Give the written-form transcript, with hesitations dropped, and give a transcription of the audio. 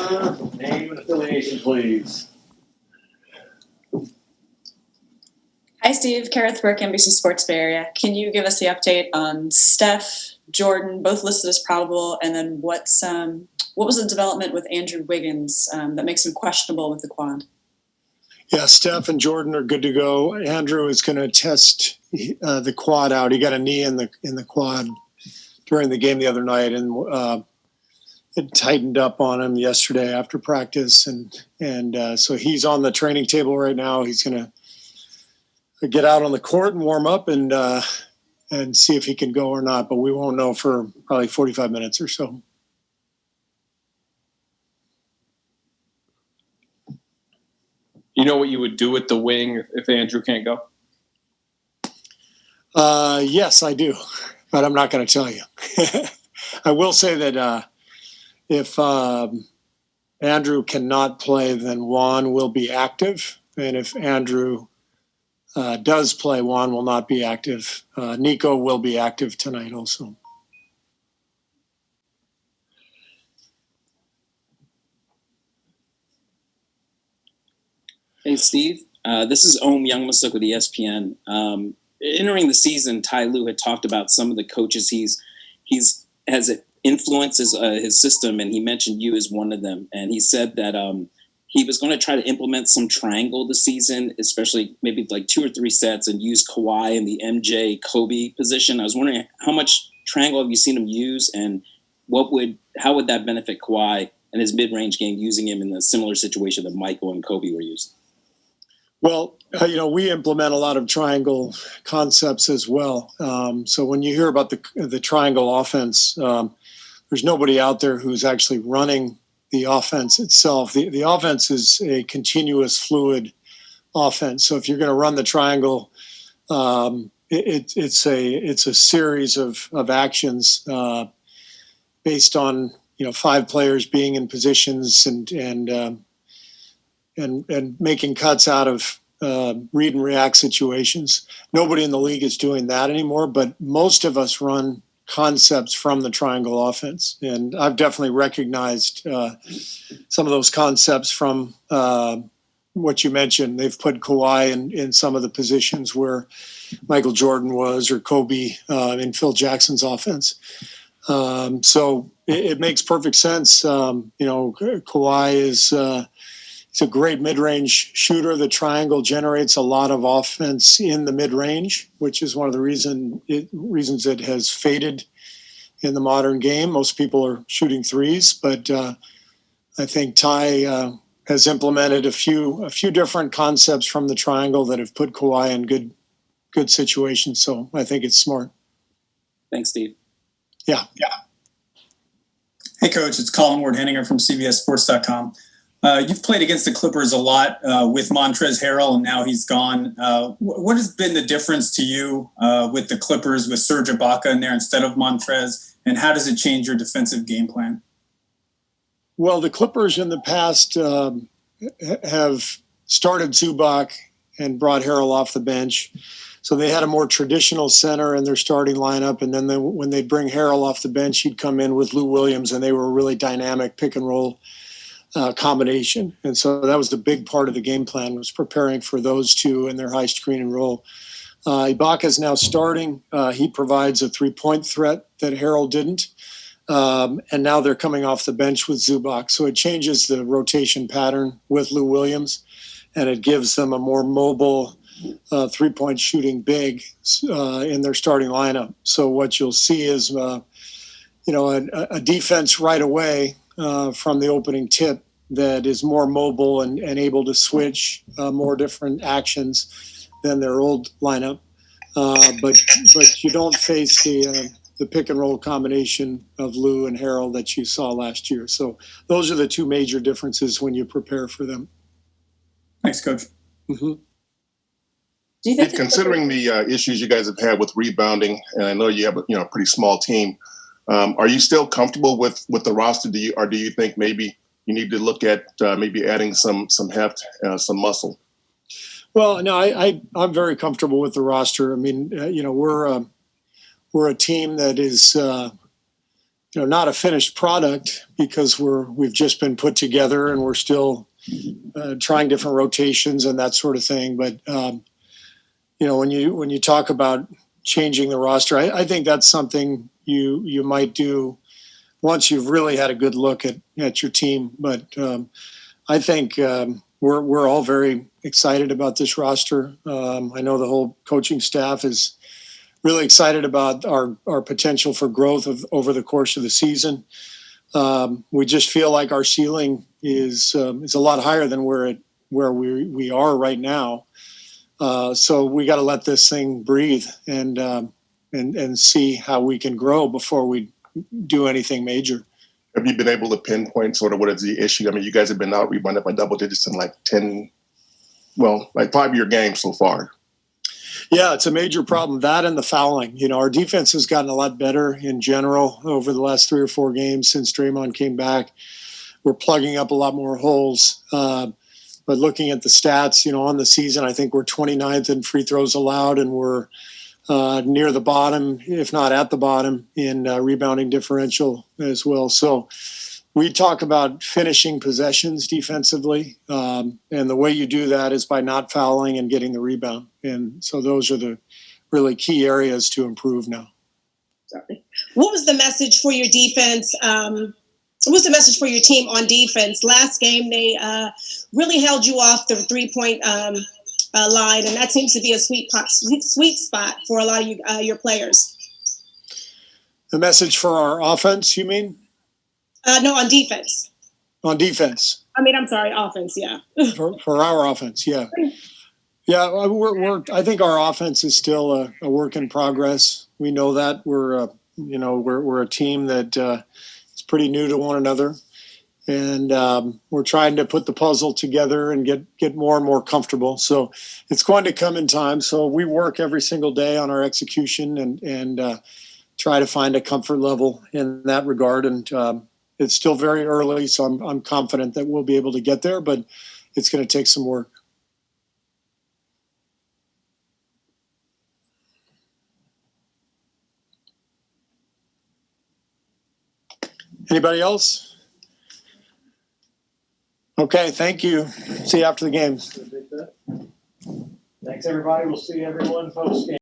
Name and affiliation, please. Hi, Steve. Kerr with NBC Sports Bay Area. Can you give us the update on Steph, Jordan, both listed as probable, and then what was the development with Andrew Wiggins that makes him questionable with the quad? Yeah, Steph and Jordan are good to go. Andrew is going to test the quad out. He got a knee in the quad during the game the other night, and it tightened up on him yesterday after practice, and so he's on the training table right now. He's going to get out on the court and warm up and see if he can go or not. But we won't know for probably 45 minutes or so. You know what you would do with the wing if Andrew can't go? Yes, I do, but I'm not going to tell you. I will say that if Andrew cannot play, then Juan will be active. And if Andrew does play, Juan will not be active. Nico will be active tonight also. Hey, Steve. This is Om Youngmasuk with ESPN. Entering the season, Ty Lue had talked about some of the coaches has influences his system, and he mentioned you as one of them. And he said that he was going to try to implement some triangle this season, especially maybe like 2 or 3 sets, and use Kawhi in the MJ Kobe position. I was wondering how much triangle have you seen him use, and how would that benefit Kawhi and his mid-range game, using him in a similar situation that Michael and Kobe were used? Well, we implement a lot of triangle concepts as well. So when you hear about the triangle offense, there's nobody out there who's actually running the offense itself. The offense is a continuous, fluid offense. So if you're going to run the triangle, it's a series of actions based on 5 players being in positions and making cuts out of read and react situations. Nobody in the league is doing that anymore, but most of us run concepts from the triangle offense. And I've definitely recognized some of those concepts from what you mentioned. They've put Kawhi in some of the positions where Michael Jordan was, or Kobe in Phil Jackson's offense. So it makes perfect sense. Kawhi is he's a great mid-range shooter. The triangle generates a lot of offense in the mid-range, which is one of the reasons it has faded in the modern game. Most people are shooting threes, but I think Ty has implemented a few different concepts from the triangle that have put Kawhi in good situations. So I think it's smart. Thanks, Steve. Yeah. Hey, Coach. It's Colin Ward-Henninger from CBSSports.com. You've played against the Clippers a lot with Montrezl Harrell, and now he's gone. What has been the difference to you with the Clippers with Serge Ibaka in there instead of Montrez, and how does it change your defensive game plan? Well, the Clippers in the past have started Zubac and brought Harrell off the bench. So they had a more traditional center in their starting lineup, and then when they'd bring Harrell off the bench, he'd come in with Lou Williams, and they were a really dynamic pick-and-roll combination. And so that was the big part of the game plan, was preparing for those two and their high screen and roll. Ibaka is now starting. He provides a three-point threat that Harrell didn't. And now they're coming off the bench with Zubac. So it changes the rotation pattern with Lou Williams, and it gives them a more mobile three-point shooting big in their starting lineup. So what you'll see is, a defense right away from the opening tip that is more mobile and able to switch more different actions than their old lineup. But you don't face the pick and roll combination of Lou and Harrell that you saw last year. So those are the two major differences when you prepare for them. Thanks, Coach. Mm-hmm. Do you think Considering the issues you guys have had with rebounding, and I know you have a pretty small team, are you still comfortable with the roster? Do you think maybe you need to look at maybe adding some heft, some muscle? Well, no, I'm very comfortable with the roster. I mean, we're a team that is not a finished product because we've just been put together and we're still trying different rotations and that sort of thing. But when you talk about changing the roster, I think that's something you might do once you've really had a good look at your team. But I think we're all very excited about this roster. I know the whole coaching staff is really excited about our potential for growth over the course of the season. We just feel like our ceiling is a lot higher than where we are right now. So we got to let this thing breathe and see how we can grow before we do anything major. Have you been able to pinpoint sort of what is the issue? I mean, you guys have been out rebounded by double digits in like 5-year games so far. Yeah, it's a major problem. That and the fouling. Our defense has gotten a lot better in general over the last 3 or 4 games since Draymond came back. We're plugging up a lot more holes. But looking at the stats, on the season, I think we're 29th in free throws allowed, and we're near the bottom, if not at the bottom, in rebounding differential as well. So we talk about finishing possessions defensively, and the way you do that is by not fouling and getting the rebound. And so those are the really key areas to improve now. Sorry. What was the message for your defense? What was the message for your team on defense? Last game, they really held you off the 3-point line, and that seems to be a sweet spot for a lot of your players. The message for our offense, you mean? No, on defense. On defense. I'm sorry, offense. Yeah. for our offense, yeah. Yeah, I think our offense is still a work in progress. We know that we're a team that is pretty new to one another, and we're trying to put the puzzle together and get more and more comfortable. So it's going to come in time. So we work every single day on our execution and try to find a comfort level in that regard. And it's still very early, so I'm confident that we'll be able to get there, but it's going to take some work. Anybody else? Okay, thank you. See you after the game. Thanks, everybody. We'll see everyone post game.